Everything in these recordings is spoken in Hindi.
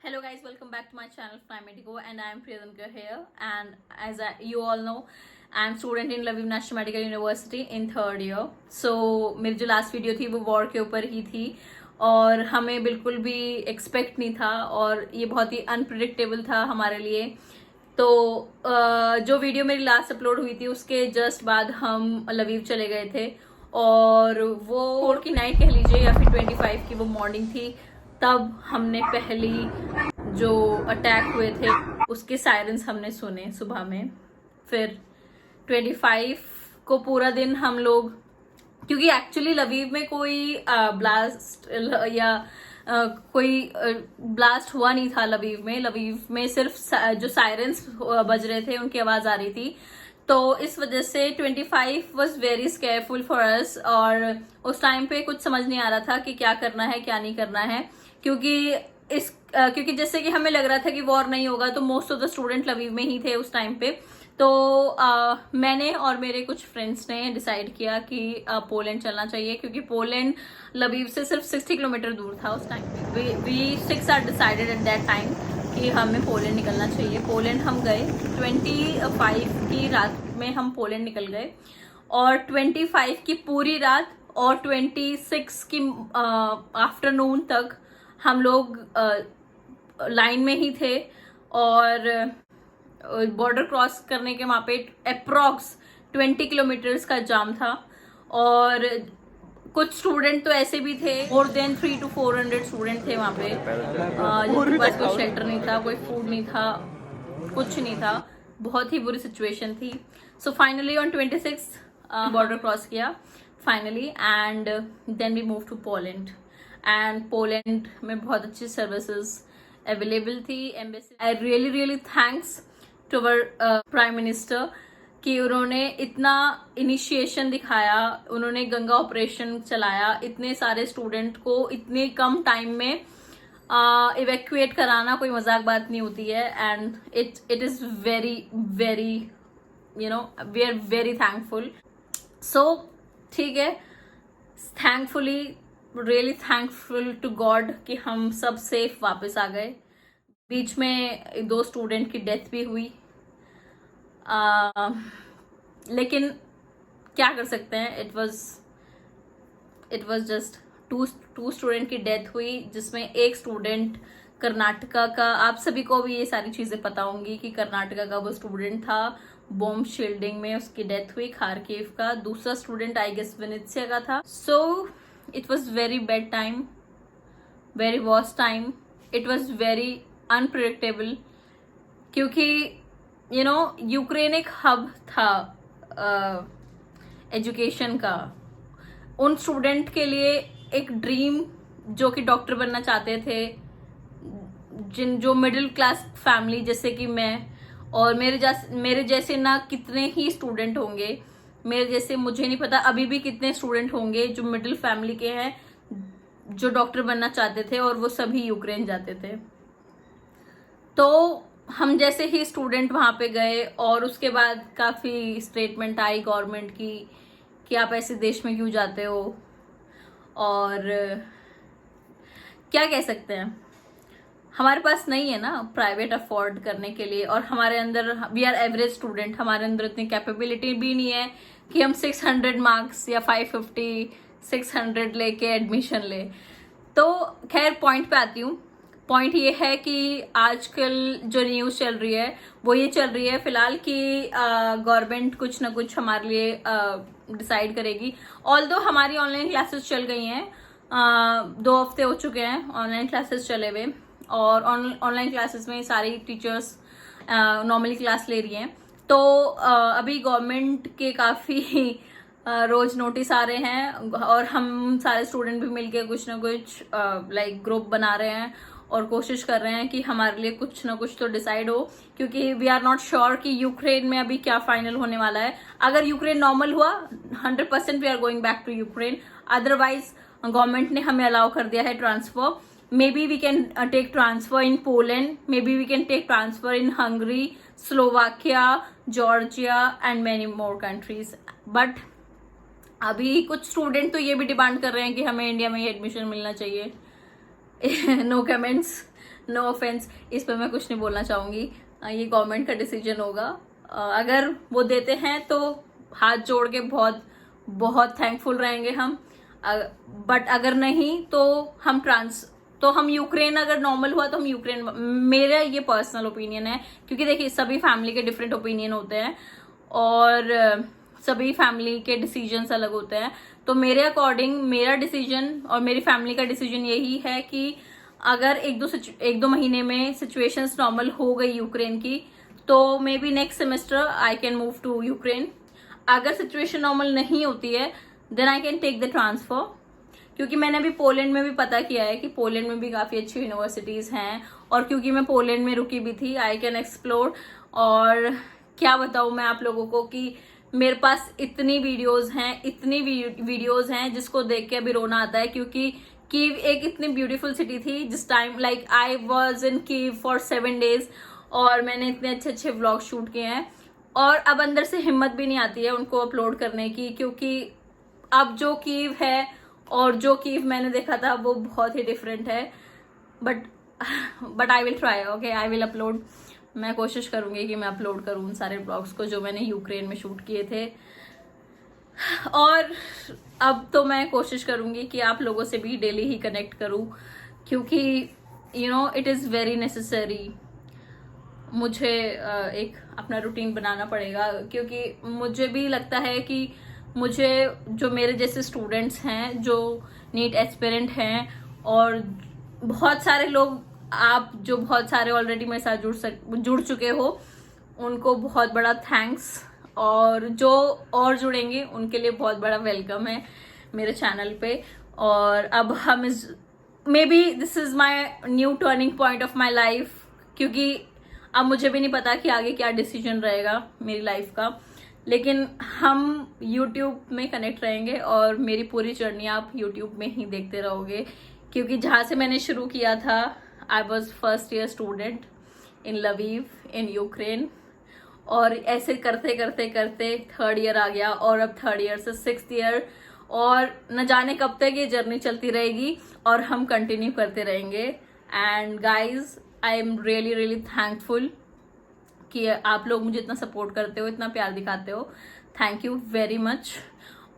Hello guys, welcome back to my channel Fly Medico and I am Priyanka here, and as you all know I am student in Lviv National Medical University in third year. So मेरी जो लास्ट वीडियो थी वो वॉर के ऊपर ही थी और हमें बिल्कुल भी एक्सपेक्ट नहीं था और ये बहुत ही अनप्रिडिक्टेबल था हमारे लिए. तो जो वीडियो मेरी लास्ट अपलोड हुई थी उसके जस्ट बाद हम लवीव चले गए थे और वो 4 की नाइट कह लीजिए या फिर 25 की वो मॉर्निंग थी. तब हमने पहली जो अटैक हुए थे उसके सायरन्स हमने सुने सुबह में. फिर 25 को पूरा दिन हम लोग, क्योंकि एक्चुअली लवीव में कोई ब्लास्ट या कोई ब्लास्ट हुआ नहीं था. लवीव में सिर्फ जो सायरन्स बज रहे थे उनकी आवाज आ रही थी. तो इस वजह से 25 वॉज वेरी स्केयरफुल फॉर अस और उस टाइम पे कुछ समझ नहीं आ रहा था कि क्या करना है क्या नहीं करना है, क्योंकि जैसे कि हमें लग रहा था कि वॉर नहीं होगा तो most of the student Lviv में ही थे उस टाइम पे. तो मैंने और मेरे कुछ फ्रेंड्स ने डिसाइड किया कि पोलैंड चलना चाहिए, क्योंकि पोलैंड लवीव से सिर्फ 60 किलोमीटर दूर था उस टाइम पे. We 6 are decided at that time कि हमें पोलैंड निकलना चाहिए. पोलैंड हम गए 25 की रात में हम पोलैंड निकल गए और 25 की पूरी रात और 26 की आफ्टरनून तक हम लोग लाइन में ही थे और बॉर्डर क्रॉस करने के वहाँ पे अप्रॉक्स 20 किलोमीटर्स का जाम था. और कुछ स्टूडेंट तो ऐसे भी थे, मोर देन 300 to 400 स्टूडेंट थे वहाँ पे जिनके पास कोई शेल्टर नहीं था, कोई फूड नहीं था, कुछ नहीं था. बहुत ही बुरी सिचुएशन थी. So finally on 26 border cross किया finally and then we move to Poland. And Poland में बहुत अच्छी सर्विसेज अवेलेबल थी. Embassy, I really thanks to our prime minister कि उन्होंने इतना इनिशिएशन दिखाया, उन्होंने गंगा ऑपरेशन चलाया, इतने सारे स्टूडेंट को इतने कम टाइम में इवैक्यूएट कराना कोई मजाक बात नहीं होती है. And it is very we are very thankful. So ठीक है, thankfully really thankful to God कि हम सब सेफ वापस आ गए. बीच में 2 स्टूडेंट की डेथ भी हुई, लेकिन क्या कर सकते हैं. It was just two student की डेथ हुई, जिसमें एक स्टूडेंट कर्नाटका का. आप सभी को भी ये सारी चीजें पता होंगी कि कर्नाटका का वो स्टूडेंट था, बॉम्ब शील्डिंग में उसकी डेथ हुई. खारकीव का दूसरा स्टूडेंट आई गेस वेनेत्सिया का था. So it was very bad time, very worst time. It was very unpredictable, क्योंकि यूक्रेन एक हब था एजुकेशन का. उन स्टूडेंट के लिए एक ड्रीम, जो कि डॉक्टर बनना चाहते थे, जो मिडिल क्लास फैमिली जैसे कि मैं और मेरे जैसे ना कितने ही स्टूडेंट होंगे, मेरे जैसे मुझे नहीं पता अभी भी कितने स्टूडेंट होंगे जो मिडिल फैमिली के हैं, जो डॉक्टर बनना चाहते थे और वो सभी यूक्रेन जाते थे. तो हम जैसे ही स्टूडेंट वहां पे गए और उसके बाद काफी स्टेटमेंट आई गवर्नमेंट की कि आप ऐसे देश में क्यों जाते हो, और क्या कह सकते हैं, हमारे पास नहीं है ना प्राइवेट अफोर्ड करने के लिए. और हमारे अंदर, वी आर एवरेज स्टूडेंट, हमारे अंदर इतनी कैपेबिलिटी भी नहीं है कि हम 600 मार्क्स या 550 600 लेके एडमिशन ले. तो खैर पॉइंट पे आती हूँ. पॉइंट ये है कि आजकल जो न्यूज चल रही है वो ये चल रही है फिलहाल कि गवर्नमेंट कुछ ना कुछ हमारे लिए डिसाइड करेगी. ऑल्दो हमारी ऑनलाइन क्लासेस चल गई हैं, 2 हफ्ते हो चुके हैं ऑनलाइन क्लासेस चले हुए, और ऑनलाइन क्लासेस में सारी टीचर्स नॉर्मली क्लास ले रही हैं. तो अभी गवर्नमेंट के काफी रोज नोटिस आ रहे हैं और हम सारे स्टूडेंट भी मिलके कुछ ना कुछ लाइक ग्रुप बना रहे हैं और कोशिश कर रहे हैं कि हमारे लिए कुछ ना कुछ तो डिसाइड हो, क्योंकि वी आर नॉट श्योर कि यूक्रेन में अभी क्या फाइनल होने वाला है. अगर यूक्रेन नॉर्मल हुआ 100% we are going back to Ukraine. Otherwise government ने हमें अलाउ कर दिया है transfer. maybe we can take transfer in Poland, maybe we can take transfer in Hungary, Slovakia, Georgia and many more countries. But अभी कुछ स्टूडेंट तो ये भी डिमांड कर रहे हैं कि हमें इंडिया में ही एडमिशन मिलना चाहिए. नो कमेंट्स, नो ऑफेंस, इस पर मैं कुछ नहीं बोलना चाहूंगी, ये गवर्नमेंट का डिसीजन होगा। अगर वो देते हैं तो हाथ जोड़ के बहुत बहुत थैंकफुल रहेंगे हम, बट अगर नहीं तो हम यूक्रेन, अगर नॉर्मल हुआ तो हम यूक्रेन, मेरा ये पर्सनल ओपिनियन है, क्योंकि देखिए सभी फैमिली के डिफरेंट ओपिनियन होते हैं और सभी फैमिली के डिसीजंस अलग होते हैं। तो मेरे अकॉर्डिंग मेरा डिसीजन और मेरी फैमिली का डिसीजन यही है कि अगर एक दो महीने में सिचुएशंस नॉर्मल हो गई यूक्रेन की, तो maybe next semester I can move to Ukraine. अगर सिचुएशन नॉर्मल नहीं होती है then I can take the transfer, क्योंकि मैंने अभी पोलैंड में भी पता किया है कि पोलैंड में भी काफी अच्छी यूनिवर्सिटीज हैं, और क्योंकि मैं पोलैंड में रुकी भी थी आई कैन एक्सप्लोर। और क्या बताऊं मैं आप लोगों को कि मेरे पास इतनी वीडियोज हैं जिसको देख के अभी रोना आता है, क्योंकि कीव एक इतनी ब्यूटीफुल सिटी थी जिस time, like I was in Kyiv for 7 days, और मैंने इतने अच्छे अच्छे व्लॉग शूट किए हैं, और अब अंदर से हिम्मत भी नहीं आती है उनको अपलोड करने की, क्योंकि अब जो कीव है और जो कीव मैंने देखा था वो बहुत ही डिफरेंट है। But I will try, okay, I will upload. मैं कोशिश करूंगी कि मैं अपलोड करूं उन सारे ब्लॉग्स को जो मैंने यूक्रेन में शूट किए थे, और अब तो मैं कोशिश करूंगी कि आप लोगों से भी डेली ही कनेक्ट करूं, क्योंकि you know it is very necessary. मुझे एक अपना रूटीन बनाना पड़ेगा, क्योंकि मुझे भी लगता है कि मुझे जो मेरे जैसे स्टूडेंट्स हैं जो नीट एस्पिरेंट हैं, और बहुत सारे लोग, आप जो बहुत सारे ऑलरेडी मेरे साथ जुड़ चुके हो, उनको बहुत बड़ा थैंक्स, और जो और जुड़ेंगे उनके लिए बहुत बड़ा वेलकम है मेरे चैनल पे। और अब हम may be this is my new turning point of my life, क्योंकि अब मुझे भी नहीं पता कि आगे क्या डिसीजन रहेगा मेरी लाइफ का, लेकिन हम YouTube में कनेक्ट रहेंगे और मेरी पूरी जर्नी आप YouTube में ही देखते रहोगे, क्योंकि जहाँ से मैंने शुरू किया था, I was first year student in Lviv in Ukraine, और ऐसे करते करते करते 3rd ईयर आ गया, और अब 3rd ईयर से 6th ईयर, और न जाने कब तक ये जर्नी चलती रहेगी और हम कंटिन्यू करते रहेंगे। And guys, I am really really thankful कि आप लोग मुझे इतना सपोर्ट करते हो, इतना प्यार दिखाते हो, थैंक यू वेरी मच।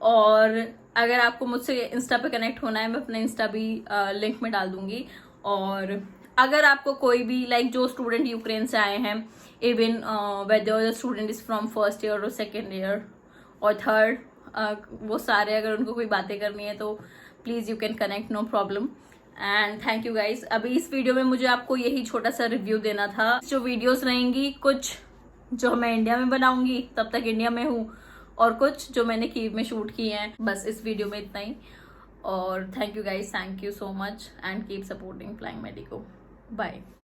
और अगर आपको मुझसे इंस्टा पे कनेक्ट होना है, मैं अपना इंस्टा भी लिंक में डाल दूंगी। और अगर आपको कोई भी जो स्टूडेंट यूक्रेन से आए हैं, even whether the student is from 1st year और 2nd ईयर और 3rd, वो सारे अगर उनको कोई बातें करनी है तो please you can connect, no problem. And thank you guys. अभी इस वीडियो में मुझे आपको यही छोटा सा रिव्यू देना था। जो वीडियोस रहेंगी, कुछ जो मैं इंडिया में बनाऊंगी, तब तक इंडिया में हूँ, और कुछ जो मैंने कीव में शूट किए हैं। बस इस वीडियो में इतना ही, और thank you guys, thank you so much, and keep supporting flying medico. Bye.